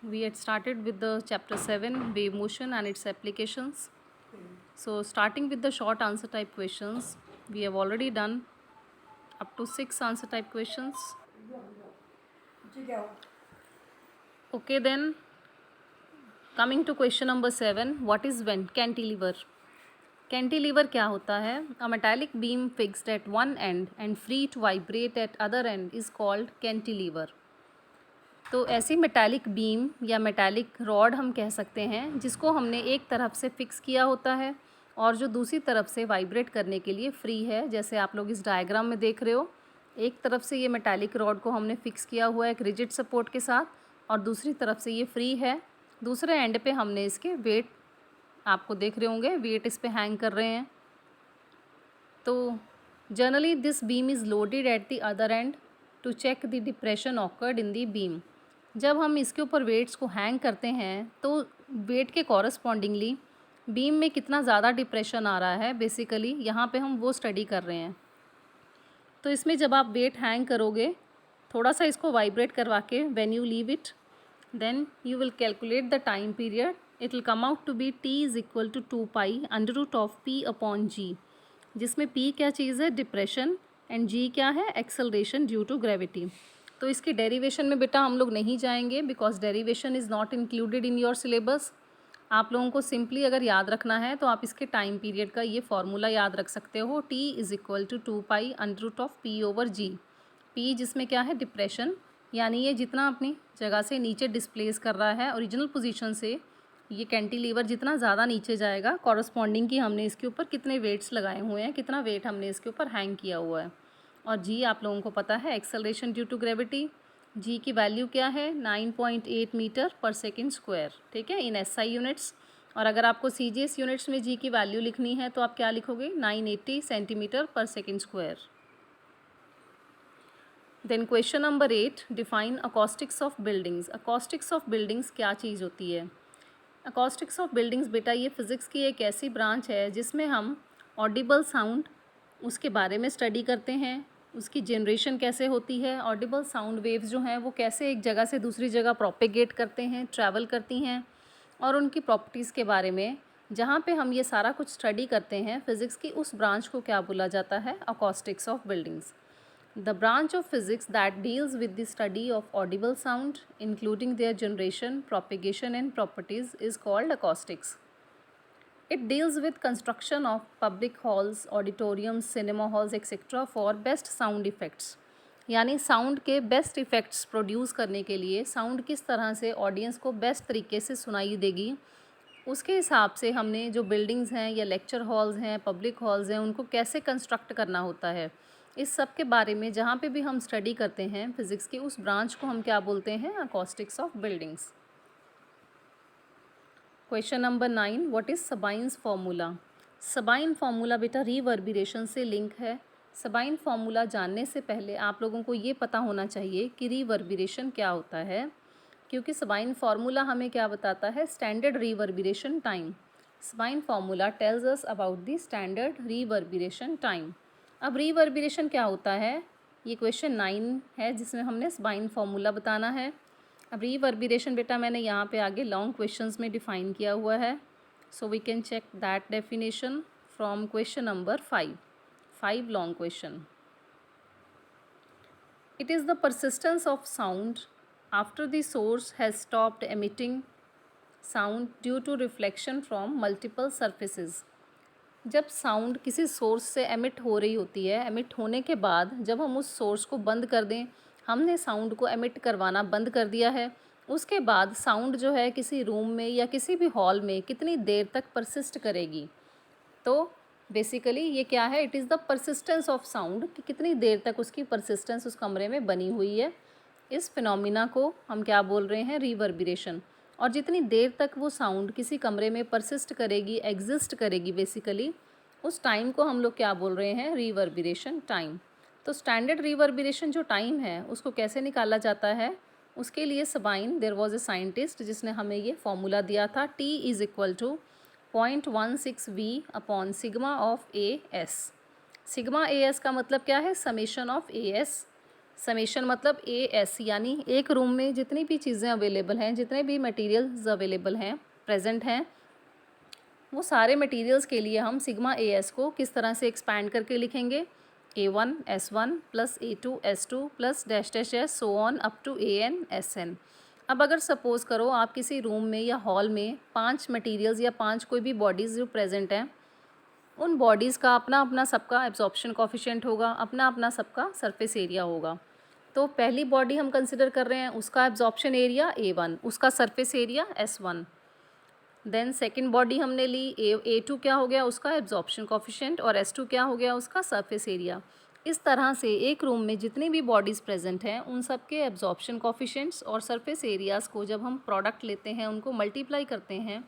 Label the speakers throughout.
Speaker 1: we had started with the chapter 7, wave motion and its applications. So starting with the short answer type questions, we have already done up to 6 answer type questions. Okay, then coming to question number 7, what is vent? Cantilever. Cantilever क्या होता है? A metallic beam fixed at one end and free to vibrate at other end is called cantilever. तो ऐसी metallic beam या metallic rod हम कह सकते हैं जिसको हमने एक तरफ से फिक्स किया होता है और जो दूसरी तरफ से वाइब्रेट करने के लिए फ्री है। जैसे आप लोग इस डायग्राम में देख रहे हो, एक तरफ से ये मेटालिक रॉड को हमने फिक्स किया हुआ है एक रिजिड सपोर्ट के साथ और दूसरी तरफ से ये फ्री है। दूसरे एंड पे हमने इसके वेट, आपको देख रहे होंगे वेट इस पे हैंग कर रहे हैं। तो generally this beam is loaded at the other end to check the depression occurred in the beam. जब हम इसके ऊपर वेट्स को हैंग करते हैं तो वेट के कॉरस्पॉन्डिंगली बीम में कितना ज़्यादा डिप्रेशन आ रहा है, बेसिकली यहाँ पे हम वो स्टडी कर रहे हैं। तो इसमें जब आप वेट हैंग करोगे, थोड़ा सा इसको वाइब्रेट करवा के when you leave it, then you will calculate the time period. It will come out to be T is equal to 2 pi under root of P upon g, जिसमें P क्या चीज़ है? Depression, and g क्या है? Acceleration due to gravity. तो इसकी derivation में बेटा हम लोग नहीं जाएंगे because derivation is not included in your syllabus. आप लोगों को सिंपली अगर याद रखना है तो आप इसके टाइम पीरियड का ये फॉर्मूला याद रख सकते हो, t is equal to 2 pi under root of p over g. P जिसमें क्या है? डिप्रेशन, यानी ये जितना अपनी जगह से नीचे डिस्प्लेस कर रहा है ओरिजिनल पोजीशन से, ये कैंटिलीवर जितना ज़्यादा नीचे जाएगा कॉरस्पॉन्डिंग की हमने इसके ऊपर कितने वेट्स लगाए हुए हैं, कितना वेट हमने इसके ऊपर हैंग किया हुआ है। और जी आप लोगों को पता है एक्सेलरेशन ड्यू टू ग्रेविटी, जी की वैल्यू क्या है? 9.8 मीटर पर सेकेंड स्क्वायर, ठीक है, इन एसआई यूनिट्स। और अगर आपको सीजीएस यूनिट्स में जी की वैल्यू लिखनी है तो आप क्या लिखोगे? 980 सेंटीमीटर पर second square. Then question number 8, define acoustics of buildings. Acoustics of buildings क्या चीज़ होती है? अकॉस्टिक्स ऑफ बिल्डिंग्स बेटा ये फिज़िक्स की एक ऐसी ब्रांच है जिसमें हम ऑडिबल साउंड उसके बारे में स्टडी करते हैं, उसकी जनरेशन कैसे होती है, ऑडिबल साउंड वेव्स जो हैं वो कैसे एक जगह से दूसरी जगह प्रोपेगेट करते हैं, ट्रैवल करती हैं, और उनकी प्रॉपर्टीज़ के बारे में जहाँ पे हम ये सारा कुछ स्टडी करते हैं फिज़िक्स की, उस ब्रांच को क्या बोला जाता है? Acoustics of buildings. The branch of physics that deals with the study of audible sound, including their generation, propagation and properties, is called acoustics. It deals with construction of public halls, auditoriums, cinema halls, etc. for best sound effects. यानी sound के best effects produce करने के लिए sound किस तरह से audience को best तरीके से सुनाई देगी, उसके हिसाब से हमने जो बिल्डिंग्स हैं या लेक्चर हॉल्स हैं, पब्लिक हॉल्स हैं, उनको कैसे कंस्ट्रक्ट करना होता है, इस सब के बारे में जहाँ पे भी हम स्टडी करते हैं फिज़िक्स की, उस ब्रांच को हम क्या बोलते हैं? Acoustics of buildings. Question number 9, what is Sabine's formula? Sabine formula बेटा रीवर्बिरेशन से लिंक है। सबाइन फार्मूला जानने से पहले आप लोगों को ये पता होना चाहिए कि रीवर्बिरेशन क्या होता है, क्योंकि सबाइन फार्मूला हमें क्या बताता है? Standard reverberation time. Sabine formula tells us about the standard reverberation time. अब रीवर्बिरेशन क्या होता है? ये क्वेश्चन 9 है जिसमें हमने सबाइन फार्मूला बताना है। अब रीवर्बिरेशन बेटा मैंने यहाँ पे आगे लॉन्ग क्वेश्चंस में डिफ़ाइन किया हुआ है, so we can check that definition from question number 5 long question. It is the persistence of sound after the source has stopped emitting sound due to reflection from multiple surfaces. जब sound किसी source से emit हो रही होती है, emit होने के बाद जब हम उस सोर्स को बंद कर दें, हमने साउंड को एमिट करवाना बंद कर दिया है, उसके बाद साउंड जो है किसी रूम में या किसी भी हॉल में कितनी देर तक परसिस्ट करेगी। तो बेसिकली ये क्या है? It is the persistence of sound, कि कितनी देर तक उसकी परसिस्टेंस उस कमरे में बनी हुई है। इस फिनोमिना को हम क्या बोल रहे हैं? रीवर्बिरेशन। और जितनी देर तक वो साउंड किसी कमरे में परसिस्ट करेगी, एग्जिस्ट करेगी बेसिकली, उस टाइम को हम लोग क्या बोल रहे हैं? रीवर्बिरेशन टाइम। तो स्टैंडर्ड रीवर्बिरेशन जो टाइम है उसको कैसे निकाला जाता है? उसके लिए Sabine, there was a scientist जिसने हमें ये फॉर्मूला दिया था, t is equal to 0.16 upon sigma of a s. Sigma a s का मतलब क्या है? Summation of a s. Summation मतलब ए एस, यानी एक रूम में जितनी भी चीज़ें अवेलेबल हैं, जितने भी मटेरियल्स अवेलेबल हैं, प्रेजेंट हैं, वो सारे मटेरियल्स के लिए हम सिग्मा ए एस को किस तरह से एक्सपैंड करके लिखेंगे, A1 S1 plus A2 S2 plus dash dash s so on up to AN SN। अब अगर सपोज़ करो आप किसी रूम में या हॉल में 5 मटेरियल्स या 5 कोई भी बॉडीज़ जो प्रेजेंट हैं, उन बॉडीज़ का अपना अपना सबका एब्जॉर्प्शन कोफिशिएंट होगा, अपना अपना सबका सरफेस एरिया होगा। तो पहली बॉडी हम कंसिडर कर रहे हैं, उसका एब्जॉर्प्शन एरिया A1, उसका surface area S1। Then second body हमने ली, A2 क्या हो गया, उसका एब्जॉर्प्शन कोफिशिएंट, और S2 क्या हो गया, उसका सरफेस एरिया। इस तरह से एक रूम में जितनी भी बॉडीज़ प्रेजेंट हैं, उन सब के एब्जॉर्प्शन कोफिशिएंट्स और सरफेस एरियाज़ को जब हम प्रोडक्ट लेते हैं, उनको मल्टीप्लाई करते हैं,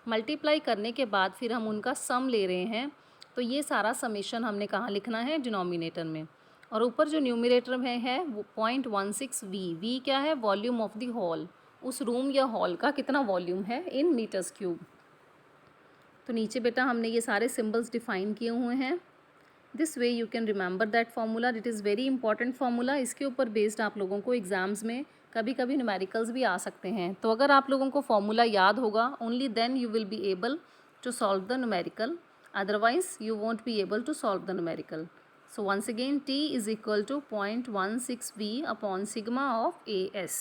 Speaker 1: मल्टीप्लाई करने के बाद फिर हम उनका सम ले रहे हैं, तो ये सारा समेशन हमने कहाँ लिखना है, डिनोमिनेटर में। और ऊपर जो न्यूमरेटर में है वो 0.16 वी क्या है, वॉल्यूम ऑफ द हॉल, उस रूम या हॉल का कितना वॉल्यूम है इन मीटर्स क्यूब। तो नीचे बेटा हमने ये सारे सिम्बल्स डिफाइन किए हुए हैं। This way you can remember that formula, it is very important formula. इसके ऊपर बेस्ड आप लोगों को एग्ज़ाम्स में कभी कभी न्यूमेरिकल्स भी आ सकते हैं। तो अगर आप लोगों को फार्मूला याद होगा, only then you will be able to solve the numerical, otherwise you won't be able to solve the numerical. So once again, T is equal to 0.16 V upon sigma of AS.